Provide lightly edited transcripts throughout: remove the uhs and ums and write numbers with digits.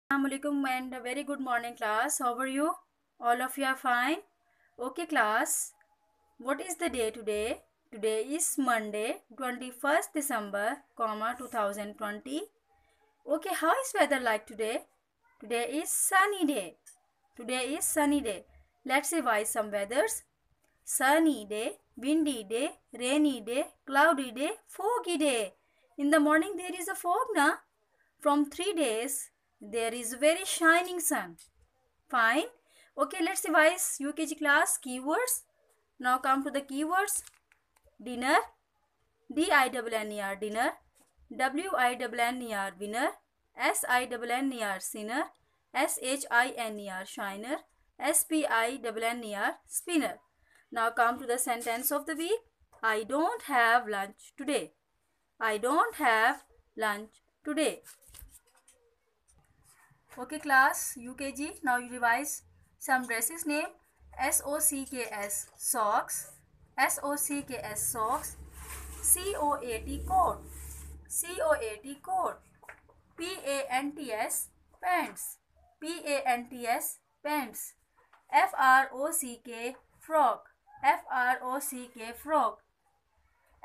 Assalamualaikum and a very good morning class. How are you? All of you are fine? Okay class. What is the day today? Today is Monday 21st December, 2020. Okay, how is weather like today? Today is sunny day. Today is sunny day. Let's revise some weathers. Sunny day, windy day, rainy day, cloudy day, foggy day. In the morning there is a fog na? From 3 days there is very shining sun. Fine. Okay, let's revise UKG class keywords. Now come to the keywords. Dinner, DINNER dinner, WINNER winner, SINNER sinner, SHINER shiner, SPINNER spinner. Now come to the sentence of the week. I don't have lunch today. I don't have lunch today. Okay class, UKG, now you revise some dresses name. SOCKS socks, SOCKS socks, COAT coat, COAT coat, PANTS pants, PANTS pants, FROCK frock, FROCK frock,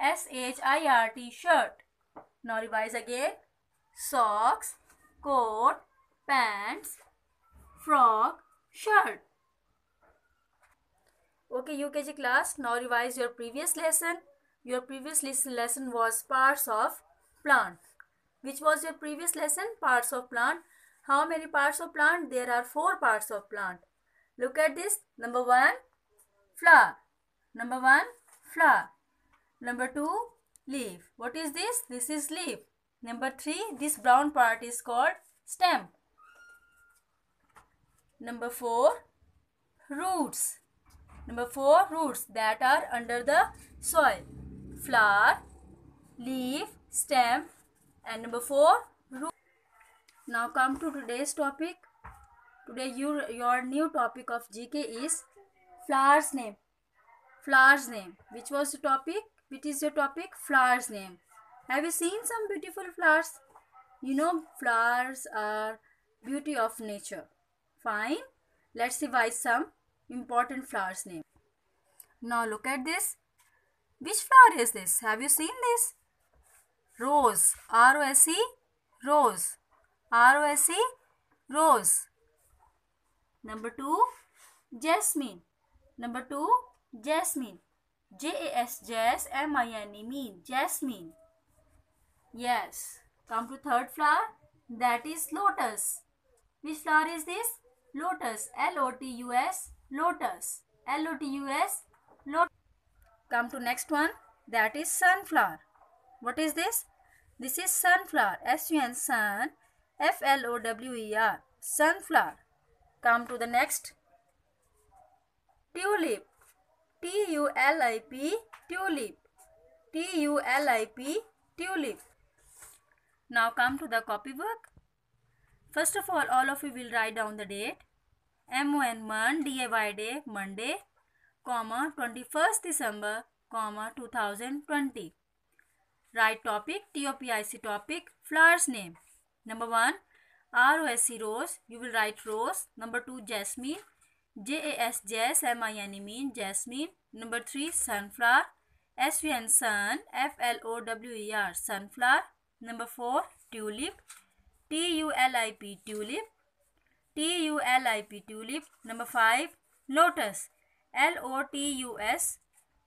SHIRT shirt. Now revise again. Socks, coat, pants, frock, shirt. Okay UKG class, now revise your previous lesson. Your previous lesson was parts of plant. Which was your previous lesson? Parts of plant. How many parts of plant? There are 4 parts of plant. Look at this. Number 1, flower. Number 1, flower. Number 2, leaf. What is this? This is leaf. Number 3, this brown part is called stem. Number 4, roots. Number 4, roots that are under the soil. Flower, leaf, stem, and number 4, root. Now come to today's topic. Today your new topic of GK is flower's name. Flower's name. Which was the topic? Which is your topic? Flower's name. Have you seen some beautiful flowers? You know flowers are beauty of nature. Fine. Let's revise some important flowers name. Now look at this. Which flower is this? Have you seen this? Rose. ROSE. Rose. ROSE. Rose. Number 2, jasmine. Number 2, jasmine. JAS, jazz, MINE, mean, jasmine. Yes. Come to third flower. That is lotus. Which flower is this? Lotus. LOTUS. Lotus. LOTUS. Lotus. Come to next one. That is sunflower. What is this? This is sunflower. SUN, sun. FLOWER. Sunflower. Come to the next. Tulip. TULIP. Tulip. TULIP. Tulip. Now come to the copywork. First of all of you will write down the date. MON month, DAY day, Monday, comma 21st December, comma 2020. Write topic, TOPIC topic, flowers name. Number 1, ROSE rose, you will write rose. Number 2, jasmine, JAS, jazz, MINE, mean, jasmine. Number 3, sunflower, SUN, sun, FLOWER, sunflower. Number 4, tulip, TULIP, tulip, TULIP, tulip. Number 5, lotus, LOTUS,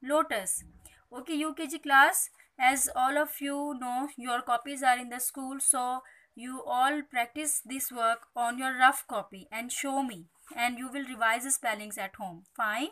lotus. Okay UKG class, as all of you know, your copies are in the school, so you all practice this work on your rough copy and show me, and you will revise the spellings at home. Fine.